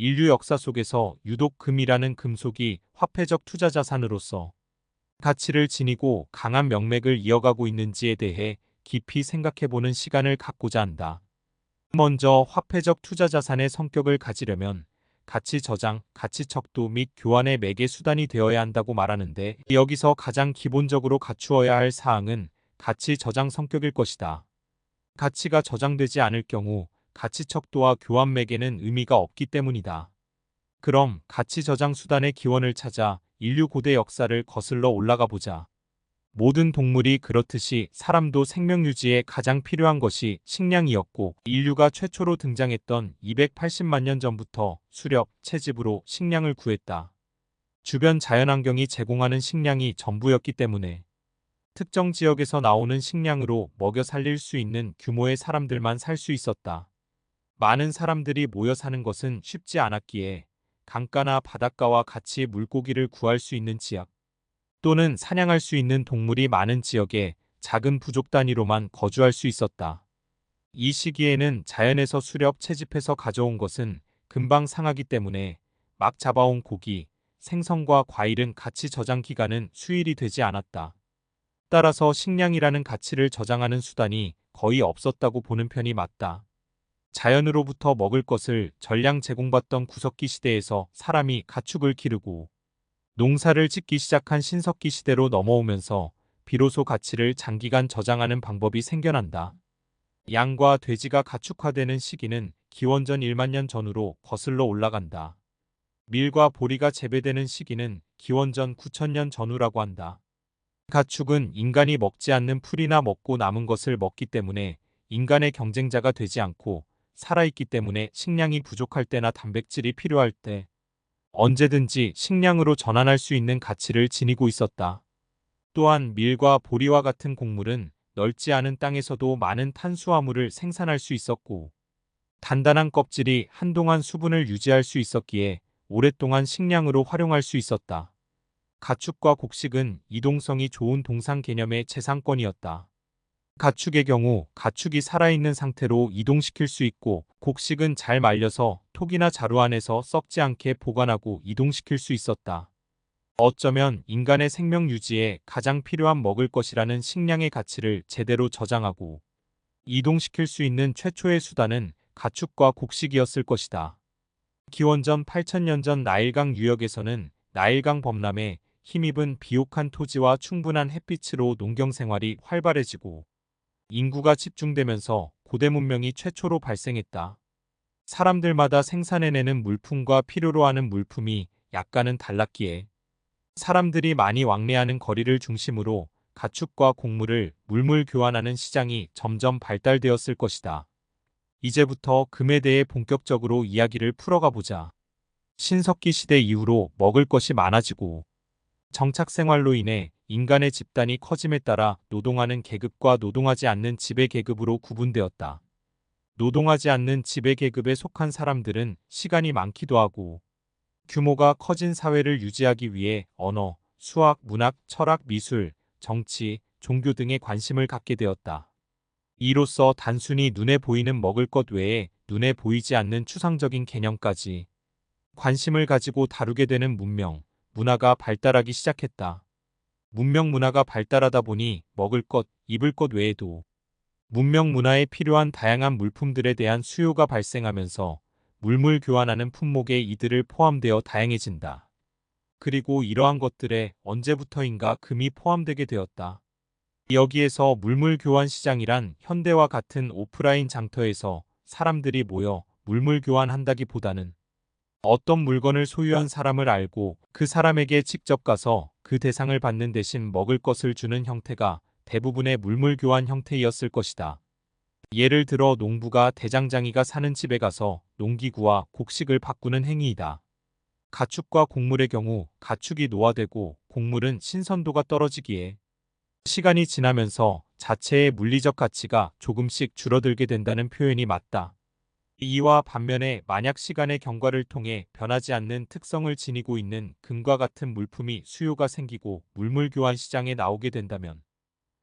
인류 역사 속에서 유독 금이라는 금속이 화폐적 투자 자산으로서 가치를 지니고 강한 명맥을 이어가고 있는지에 대해 깊이 생각해보는 시간을 갖고자 한다. 먼저 화폐적 투자 자산의 성격을 가지려면 가치 저장, 가치 척도 및 교환의 매개 수단이 되어야 한다고 말하는데, 여기서 가장 기본적으로 갖추어야 할 사항은 가치 저장 성격일 것이다. 가치가 저장되지 않을 경우 가치 척도와 교환 매개는 의미가 없기 때문이다. 그럼 가치 저장 수단의 기원을 찾아 인류 고대 역사를 거슬러 올라가 보자. 모든 동물이 그렇듯이 사람도 생명 유지에 가장 필요한 것이 식량이었고, 인류가 최초로 등장했던 280만 년 전부터 수렵, 채집으로 식량을 구했다. 주변 자연환경이 제공하는 식량이 전부였기 때문에 특정 지역에서 나오는 식량으로 먹여 살릴 수 있는 규모의 사람들만 살 수 있었다. 많은 사람들이 모여 사는 것은 쉽지 않았기에 강가나 바닷가와 같이 물고기를 구할 수 있는 지역, 또는 사냥할 수 있는 동물이 많은 지역에 작은 부족 단위로만 거주할 수 있었다. 이 시기에는 자연에서 수렵 채집해서 가져온 것은 금방 상하기 때문에 막 잡아온 고기, 생선과 과일은 가치 저장 기간은 수일이 되지 않았다. 따라서 식량이라는 가치를 저장하는 수단이 거의 없었다고 보는 편이 맞다. 자연으로부터 먹을 것을 전량 제공받던 구석기 시대에서 사람이 가축을 기르고 농사를 짓기 시작한 신석기 시대로 넘어오면서 비로소 가치를 장기간 저장하는 방법이 생겨난다. 양과 돼지가 가축화되는 시기는 기원전 1만 년 전으로 거슬러 올라간다. 밀과 보리가 재배되는 시기는 기원전 9천년 전후라고 한다. 가축은 인간이 먹지 않는 풀이나 먹고 남은 것을 먹기 때문에 인간의 경쟁자가 되지 않고, 살아있기 때문에 식량이 부족할 때나 단백질이 필요할 때 언제든지 식량으로 전환할 수 있는 가치를 지니고 있었다. 또한 밀과 보리와 같은 곡물은 넓지 않은 땅에서도 많은 탄수화물을 생산할 수 있었고, 단단한 껍질이 한동안 수분을 유지할 수 있었기에 오랫동안 식량으로 활용할 수 있었다. 가축과 곡식은 이동성이 좋은 동상 개념의 재상권이었다. 가축의 경우 가축이 살아있는 상태로 이동시킬 수 있고, 곡식은 잘 말려서 톡이나 자루 안에서 썩지 않게 보관하고 이동시킬 수 있었다. 어쩌면 인간의 생명 유지에 가장 필요한 먹을 것이라는 식량의 가치를 제대로 저장하고 이동시킬 수 있는 최초의 수단은 가축과 곡식이었을 것이다. 기원전 8천년 전 나일강 유역에서는 나일강 범람에 힘입은 비옥한 토지와 충분한 햇빛으로 농경 생활이 활발해지고 인구가 집중되면서 고대 문명이 최초로 발생했다. 사람들마다 생산해내는 물품과 필요로 하는 물품이 약간은 달랐기에 사람들이 많이 왕래하는 거리를 중심으로 가축과 곡물을 물물 교환하는 시장이 점점 발달되었을 것이다. 이제부터 금에 대해 본격적으로 이야기를 풀어가 보자. 신석기 시대 이후로 먹을 것이 많아지고 정착 생활로 인해 인간의 집단이 커짐에 따라 노동하는 계급과 노동하지 않는 지배 계급으로 구분되었다. 노동하지 않는 지배 계급에 속한 사람들은 시간이 많기도 하고 규모가 커진 사회를 유지하기 위해 언어, 수학, 문학, 철학, 미술, 정치, 종교 등에 관심을 갖게 되었다. 이로써 단순히 눈에 보이는 먹을 것 외에 눈에 보이지 않는 추상적인 개념까지 관심을 가지고 다루게 되는 문명, 문화가 발달하기 시작했다. 문명 문화가 발달하다 보니 먹을 것, 입을 것 외에도 문명 문화에 필요한 다양한 물품들에 대한 수요가 발생하면서 물물 교환하는 품목에 이들을 포함되어 다양해진다. 그리고 이러한 것들에 언제부터인가 금이 포함되게 되었다. 여기에서 물물 교환 시장이란 현대와 같은 오프라인 장터에서 사람들이 모여 물물 교환한다기보다는 어떤 물건을 소유한 사람을 알고 그 사람에게 직접 가서 그 대상을 받는 대신 먹을 것을 주는 형태가 대부분의 물물 교환 형태이었을 것이다. 예를 들어 농부가 대장장이가 사는 집에 가서 농기구와 곡식을 바꾸는 행위이다. 가축과 곡물의 경우 가축이 노화되고 곡물은 신선도가 떨어지기에 시간이 지나면서 자체의 물리적 가치가 조금씩 줄어들게 된다는 표현이 맞다. 이와 반면에 만약 시간의 경과를 통해 변하지 않는 특성을 지니고 있는 금과 같은 물품이 수요가 생기고 물물 교환 시장에 나오게 된다면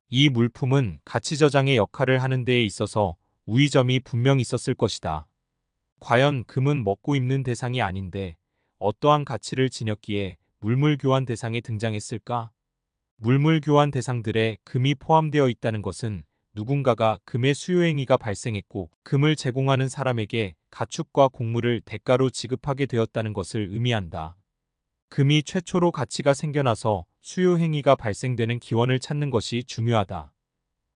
이 물품은 가치 저장의 역할을 하는 데에 있어서 우위점이 분명 있었을 것이다. 과연 금은 먹고 입는 대상이 아닌데 어떠한 가치를 지녔기에 물물 교환 대상에 등장했을까? 물물 교환 대상들에 금이 포함되어 있다는 것은 누군가가 금의 수요 행위가 발생했고 금을 제공하는 사람에게 가축과 곡물을 대가로 지급하게 되었다는 것을 의미한다. 금이 최초로 가치가 생겨나서 수요 행위가 발생되는 기원을 찾는 것이 중요하다.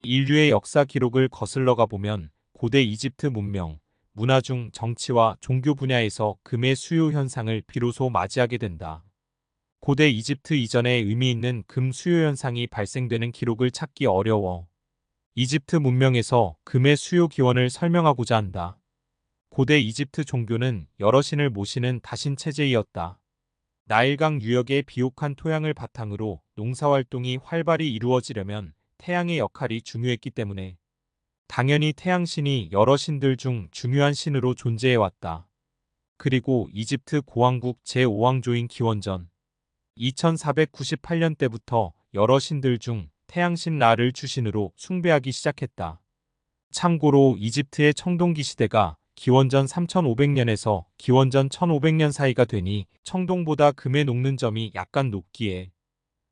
인류의 역사 기록을 거슬러가 보면 고대 이집트 문명, 문화 중 정치와 종교 분야에서 금의 수요 현상을 비로소 맞이하게 된다. 고대 이집트 이전에 의미 있는 금 수요 현상이 발생되는 기록을 찾기 어려워. 이집트 문명에서 금의 수요 기원을 설명하고자 한다. 고대 이집트 종교는 여러 신을 모시는 다신 체제이었다. 나일강 유역의 비옥한 토양을 바탕으로 농사활동이 활발히 이루어지려면 태양의 역할이 중요했기 때문에 당연히 태양신이 여러 신들 중 중요한 신으로 존재해왔다. 그리고 이집트 고왕국 제5왕조인 기원전 2498년 때부터 여러 신들 중 태양신 라를 주신으로 숭배하기 시작했다. 참고로 이집트의 청동기 시대가 기원전 3500년에서 기원전 1500년 사이가 되니 청동보다 금의 녹는 점이 약간 높기에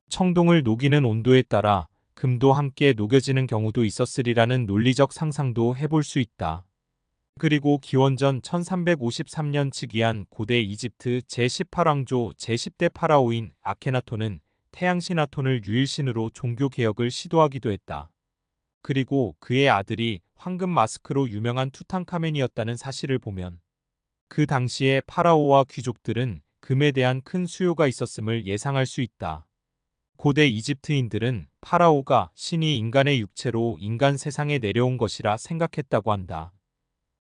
청동을 녹이는 온도에 따라 금도 함께 녹여지는 경우도 있었으리라는 논리적 상상도 해볼 수 있다. 그리고 기원전 1353년 즉위한 고대 이집트 제18왕조 제10대 파라오인 아케나톤은 태양신 아톤을 유일신으로 종교개혁을 시도하기도 했다. 그리고 그의 아들이 황금 마스크로 유명한 투탕카멘이었다는 사실을 보면 그 당시의 파라오와 귀족들은 금에 대한 큰 수요가 있었음을 예상할 수 있다. 고대 이집트인들은 파라오가 신이 인간의 육체로 인간 세상에 내려온 것이라 생각했다고 한다.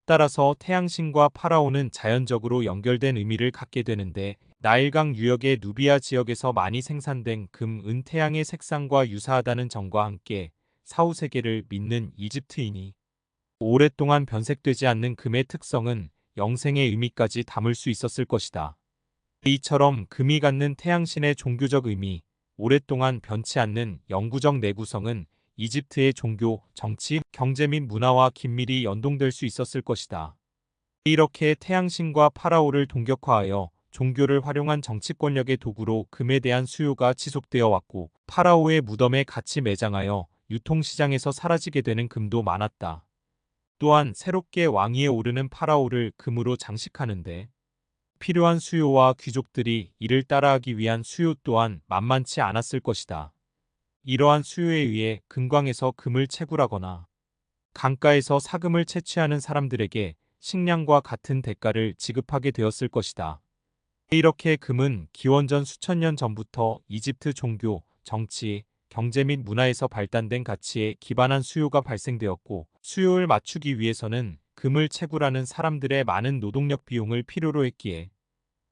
따라서 태양신과 파라오는 자연적으로 연결된 의미를 갖게 되는데 나일강 유역의 누비아 지역에서 많이 생산된 금, 은 태양의 색상과 유사하다는 점과 함께 사후세계를 믿는 이집트인이 오랫동안 변색되지 않는 금의 특성은 영생의 의미까지 담을 수 있었을 것이다. 이처럼 금이 갖는 태양신의 종교적 의미, 오랫동안 변치 않는 영구적 내구성은 이집트의 종교, 정치, 경제 및 문화와 긴밀히 연동될 수 있었을 것이다. 이렇게 태양신과 파라오를 동격화하여 종교를 활용한 정치 권력의 도구로 금에 대한 수요가 지속되어 왔고 파라오의 무덤에 같이 매장하여 유통시장에서 사라지게 되는 금도 많았다. 또한 새롭게 왕위에 오르는 파라오를 금으로 장식하는데 필요한 수요와 귀족들이 이를 따라하기 위한 수요 또한 만만치 않았을 것이다. 이러한 수요에 의해 금광에서 금을 채굴하거나 강가에서 사금을 채취하는 사람들에게 식량과 같은 대가를 지급하게 되었을 것이다. 이렇게 금은 기원전 수천 년 전부터 이집트 종교, 정치, 경제 및 문화에서 발달된 가치에 기반한 수요가 발생되었고 수요를 맞추기 위해서는 금을 채굴하는 사람들의 많은 노동력 비용을 필요로 했기에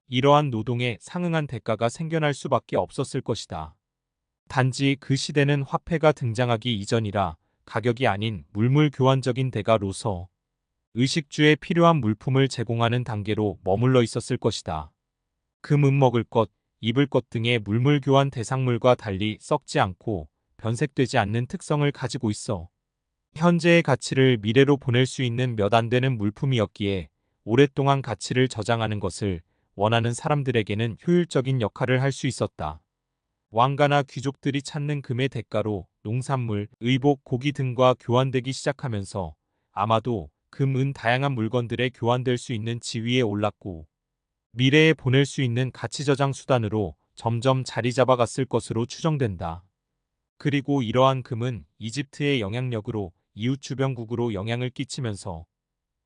이러한 노동에 상응한 대가가 생겨날 수밖에 없었을 것이다. 단지 그 시대는 화폐가 등장하기 이전이라 가격이 아닌 물물 교환적인 대가로서 의식주에 필요한 물품을 제공하는 단계로 머물러 있었을 것이다. 금은 먹을 것, 입을 것 등의 물물 교환 대상물과 달리 썩지 않고 변색되지 않는 특성을 가지고 있어 현재의 가치를 미래로 보낼 수 있는 몇 안 되는 물품이었기에 오랫동안 가치를 저장하는 것을 원하는 사람들에게는 효율적인 역할을 할 수 있었다. 왕가나 귀족들이 찾는 금의 대가로 농산물, 의복, 고기 등과 교환되기 시작하면서 아마도 금, 은 다양한 물건들에 교환될 수 있는 지위에 올랐고 미래에 보낼 수 있는 가치 저장 수단으로 점점 자리 잡아갔을 것으로 추정된다. 그리고 이러한 금은 이집트의 영향력으로 이웃 주변국으로 영향을 끼치면서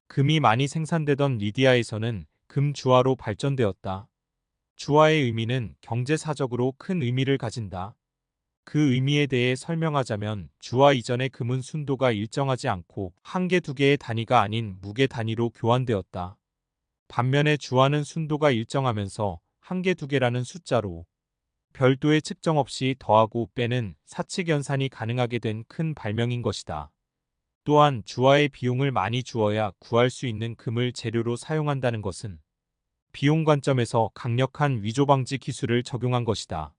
금이 많이 생산되던 리디아에서는 금 주화로 발전되었다. 주화의 의미는 경제사적으로 큰 의미를 가진다. 그 의미에 대해 설명하자면 주화 이전의 금은 순도가 일정하지 않고 한 개, 두 개의 단위가 아닌 무게 단위로 교환되었다. 반면에 주화는 순도가 일정하면서 한 개, 두 개라는 숫자로 별도의 측정 없이 더하고 빼는 사칙 연산이 가능하게 된 큰 발명인 것이다. 또한 주화의 비용을 많이 주어야 구할 수 있는 금을 재료로 사용한다는 것은 비용 관점에서 강력한 위조 방지 기술을 적용한 것이다.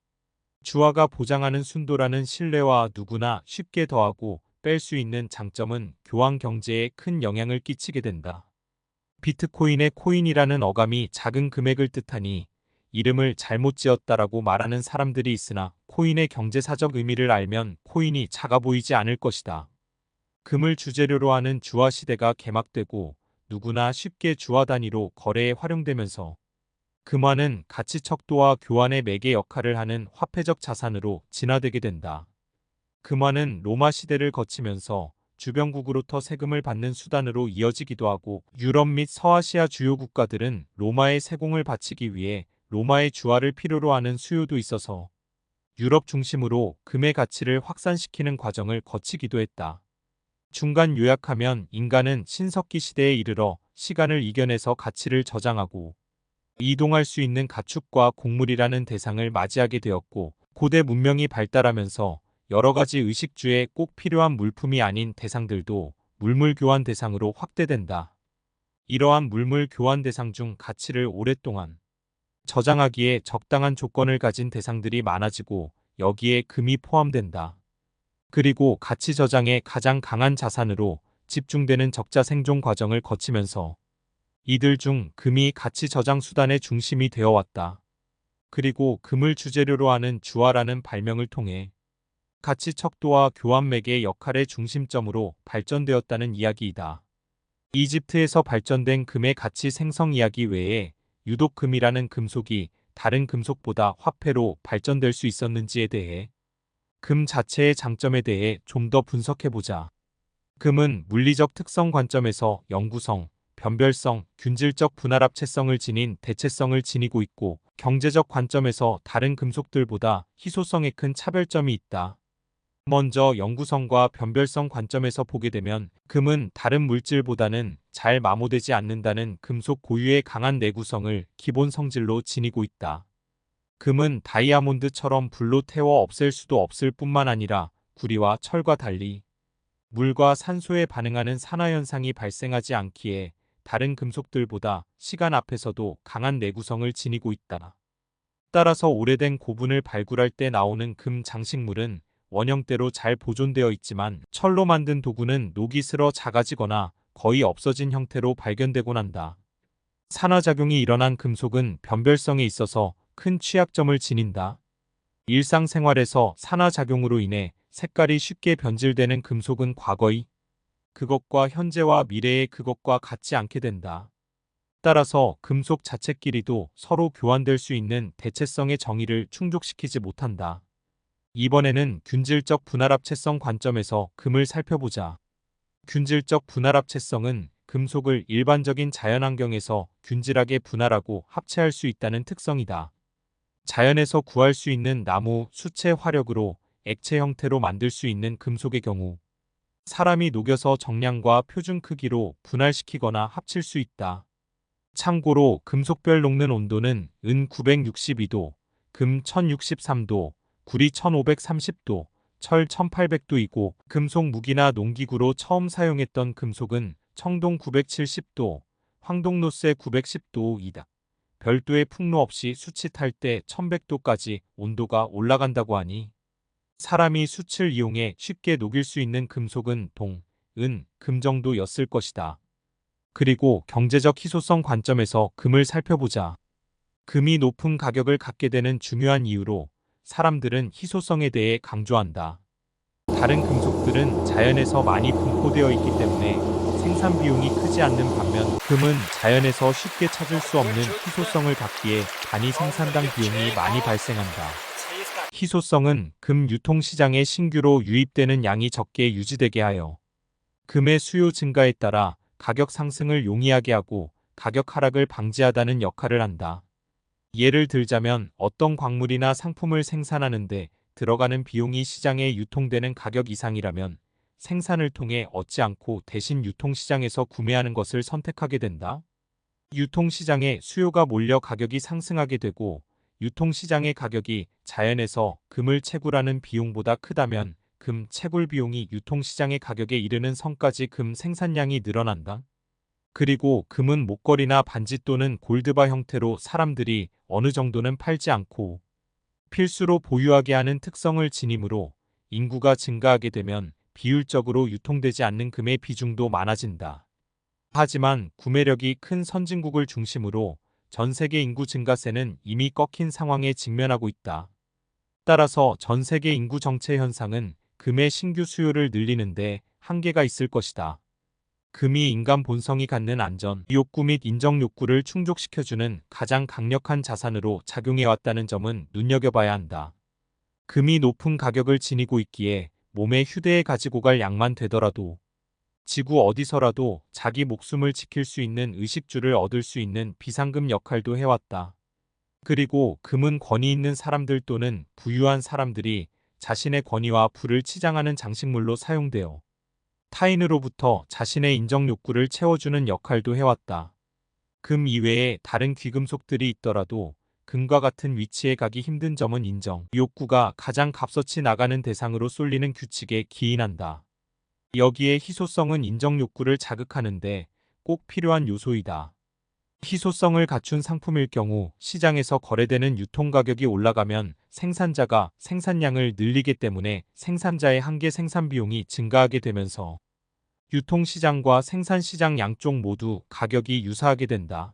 주화가 보장하는 순도라는 신뢰와 누구나 쉽게 더하고 뺄 수 있는 장점은 교환 경제에 큰 영향을 끼치게 된다. 비트코인의 코인이라는 어감이 작은 금액을 뜻하니 이름을 잘못 지었다라고 말하는 사람들이 있으나 코인의 경제사적 의미를 알면 코인이 작아 보이지 않을 것이다. 금을 주재료로 하는 주화 시대가 개막되고 누구나 쉽게 주화 단위로 거래에 활용되면서 금화는 가치 척도와 교환의 매개 역할을 하는 화폐적 자산으로 진화되게 된다. 금화는 로마 시대를 거치면서 주변국으로부터 세금을 받는 수단으로 이어지기도 하고 유럽 및 서아시아 주요 국가들은 로마의 세공을 바치기 위해 로마의 주화를 필요로 하는 수요도 있어서 유럽 중심으로 금의 가치를 확산시키는 과정을 거치기도 했다. 중간 요약하면 인간은 신석기 시대에 이르러 시간을 이겨내서 가치를 저장하고 이동할 수 있는 가축과 곡물이라는 대상을 맞이하게 되었고 고대 문명이 발달하면서 여러 가지 의식주에 꼭 필요한 물품이 아닌 대상들도 물물 교환 대상으로 확대된다. 이러한 물물 교환 대상 중 가치를 오랫동안 저장하기에 적당한 조건을 가진 대상들이 많아지고 여기에 금이 포함된다. 그리고 가치 저장에 가장 강한 자산으로 집중되는 적자 생존 과정을 거치면서 이들 중 금이 가치 저장 수단의 중심이 되어 왔다. 그리고 금을 주재료로 하는 주화라는 발명을 통해 가치 척도와 교환 매개의 역할의 중심점으로 발전되었다는 이야기이다. 이집트에서 발전된 금의 가치 생성 이야기 외에 유독 금이라는 금속이 다른 금속보다 화폐로 발전될 수 있었는지에 대해 금 자체의 장점에 대해 좀 더 분석해보자. 금은 물리적 특성 관점에서 영구성, 변별성, 균질적 분할합체성을 지닌 대체성을 지니고 있고 경제적 관점에서 다른 금속들보다 희소성에 큰 차별점이 있다. 먼저 영구성과 변별성 관점에서 보게 되면 금은 다른 물질보다는 잘 마모되지 않는다는 금속 고유의 강한 내구성을 기본 성질로 지니고 있다. 금은 다이아몬드처럼 불로 태워 없앨 수도 없을 뿐만 아니라 구리와 철과 달리 물과 산소에 반응하는 산화현상이 발생하지 않기에 다른 금속들보다 시간 앞에서도 강한 내구성을 지니고 있다. 따라서 오래된 고분을 발굴할 때 나오는 금 장식물은 원형대로 잘 보존되어 있지만 철로 만든 도구는 녹이 슬어 작아지거나 거의 없어진 형태로 발견되곤 한다. 산화작용이 일어난 금속은 변별성에 있어서 큰 취약점을 지닌다. 일상생활에서 산화작용으로 인해 색깔이 쉽게 변질되는 금속은 과거의 그것과 현재와 미래의 그것과 같지 않게 된다. 따라서 금속 자체끼리도 서로 교환될 수 있는 대체성의 정의를 충족시키지 못한다. 이번에는 균질적 분할합체성 관점에서 금을 살펴보자. 균질적 분할합체성은 금속을 일반적인 자연환경에서 균질하게 분할하고 합체할 수 있다는 특성이다. 자연에서 구할 수 있는 나무, 수채 화력으로 액체 형태로 만들 수 있는 금속의 경우 사람이 녹여서 정량과 표준 크기로 분할시키거나 합칠 수 있다. 참고로 금속별 녹는 온도는 은 962도, 금 1063도, 구리 1530도, 철 1800도이고 금속 무기나 농기구로 처음 사용했던 금속은 청동 970도, 황동노쇠 910도이다. 별도의 풍로 없이 수치탈 때 1100도까지 온도가 올라간다고 하니 사람이 숯을 이용해 쉽게 녹일 수 있는 금속은 동, 은, 금 정도였을 것이다. 그리고 경제적 희소성 관점에서 금을 살펴보자. 금이 높은 가격을 갖게 되는 중요한 이유로 사람들은 희소성에 대해 강조한다. 다른 금속들은 자연에서 많이 분포되어 있기 때문에 생산 비용이 크지 않는 반면 금은 자연에서 쉽게 찾을 수 없는 희소성을 갖기에 단위 생산당 비용이 많이 발생한다. 희소성은 금 유통시장에 신규로 유입되는 양이 적게 유지되게 하여 금의 수요 증가에 따라 가격 상승을 용이하게 하고 가격 하락을 방지하다는 역할을 한다. 예를 들자면 어떤 광물이나 상품을 생산하는데 들어가는 비용이 시장에 유통되는 가격 이상이라면 생산을 통해 얻지 않고 대신 유통시장에서 구매하는 것을 선택하게 된다. 유통시장에 수요가 몰려 가격이 상승하게 되고 유통시장의 가격이 자연에서 금을 채굴하는 비용보다 크다면 금 채굴 비용이 유통시장의 가격에 이르는 선까지 금 생산량이 늘어난다. 그리고 금은 목걸이나 반지 또는 골드바 형태로 사람들이 어느 정도는 팔지 않고 필수로 보유하게 하는 특성을 지니므로 인구가 증가하게 되면 비율적으로 유통되지 않는 금의 비중도 많아진다. 하지만 구매력이 큰 선진국을 중심으로 전 세계 인구 증가세는 이미 꺾인 상황에 직면하고 있다. 따라서 전 세계 인구 정체 현상은 금의 신규 수요를 늘리는데 한계가 있을 것이다. 금이 인간 본성이 갖는 안전, 욕구 및 인정 욕구를 충족시켜주는 가장 강력한 자산으로 작용해왔다는 점은 눈여겨봐야 한다. 금이 높은 가격을 지니고 있기에 몸에 휴대해 가지고 갈 양만 되더라도 지구 어디서라도 자기 목숨을 지킬 수 있는 의식주를 얻을 수 있는 비상금 역할도 해왔다. 그리고 금은 권위 있는 사람들 또는 부유한 사람들이 자신의 권위와 부를 치장하는 장식물로 사용되어 타인으로부터 자신의 인정 욕구를 채워주는 역할도 해왔다. 금 이외에 다른 귀금속들이 있더라도 금과 같은 위치에 가기 힘든 점은 인정 욕구가 가장 값어치 나가는 대상으로 쏠리는 규칙에 기인한다. 여기에 희소성은 인정 욕구를 자극하는데 꼭 필요한 요소이다. 희소성을 갖춘 상품일 경우 시장에서 거래되는 유통가격이 올라가면 생산자가 생산량을 늘리기 때문에 생산자의 한계 생산 비용이 증가하게 되면서 유통시장과 생산시장 양쪽 모두 가격이 유사하게 된다.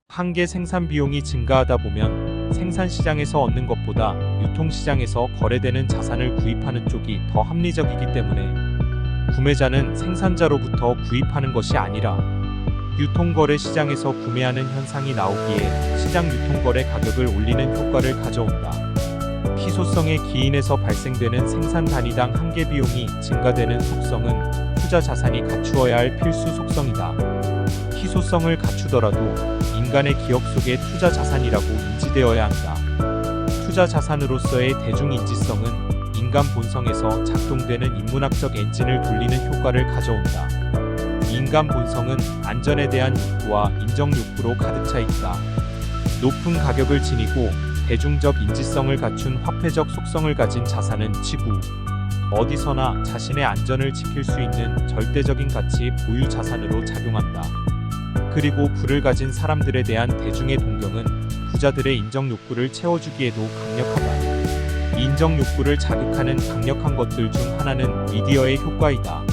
한계 생산 비용이 증가하다 보면 생산시장에서 얻는 것보다 유통시장에서 거래되는 자산을 구입하는 쪽이 더 합리적이기 때문에 구매자는 생산자로부터 구입하는 것이 아니라 유통거래 시장에서 구매하는 현상이 나오기에 시장 유통거래 가격을 올리는 효과를 가져온다. 희소성의 기인에서 발생되는 생산 단위당 한계 비용이 증가되는 속성은 투자 자산이 갖추어야 할 필수 속성이다. 희소성을 갖추더라도 인간의 기억 속에 투자 자산이라고 인지되어야 한다. 투자 자산으로서의 대중인지성은 인간 본성에서 작동되는 인문학적 엔진을 돌리는 효과를 가져온다. 인간 본성은 안전에 대한 욕구와 인정 욕구로 가득 차 있다. 높은 가격을 지니고 대중적 인지성을 갖춘 화폐적 속성을 가진 자산은 지구 어디서나 자신의 안전을 지킬 수 있는 절대적인 가치 보유 자산으로 작용한다. 그리고 부를 가진 사람들에 대한 대중의 동경은 부자들의 인정 욕구를 채워주기에도 강력하다. 인정 욕구를 자극하는 강력한 것들 중 하나는 미디어의 효과이다.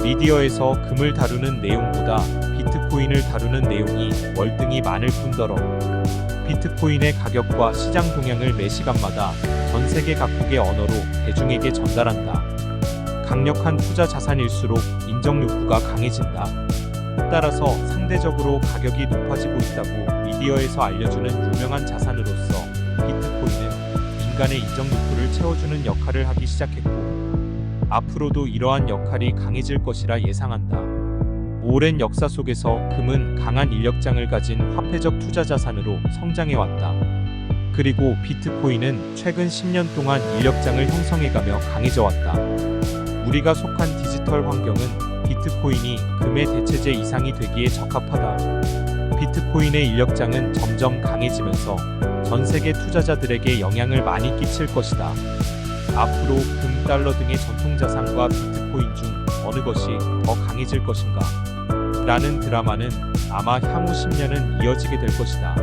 미디어에서 금을 다루는 내용보다 비트코인을 다루는 내용이 월등히 많을 뿐더러 비트코인의 가격과 시장 동향을 매 시간마다 전 세계 각국의 언어로 대중에게 전달한다. 강력한 투자 자산일수록 인정 욕구가 강해진다. 따라서 상대적으로 가격이 높아지고 있다고 미디어에서 알려주는 유명한 자산으로서 비트코인은 인간의 인정 욕구를 채워주는 역할을 하기 시작했고 앞으로도 이러한 역할이 강해질 것이라 예상한다. 오랜 역사 속에서 금은 강한 인력장을 가진 화폐적 투자 자산으로 성장해왔다. 그리고 비트코인은 최근 10년 동안 인력장을 형성해가며 강해져왔다. 우리가 속한 디지털 환경은 비트코인이 금의 대체제 이상이 되기에 적합하다. 비트코인의 인력장은 점점 강해지면서 전 세계 투자자들에게 영향을 많이 끼칠 것이다. 앞으로 금, 달러 등의 전통자산과 비트코인 중 어느 것이 더 강해질 것인가? 라는 드라마는 아마 향후 10년은 이어지게 될 것이다.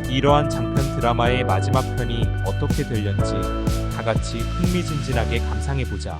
이러한 장편 드라마의 마지막 편이 어떻게 될런지 다 같이 흥미진진하게 감상해보자.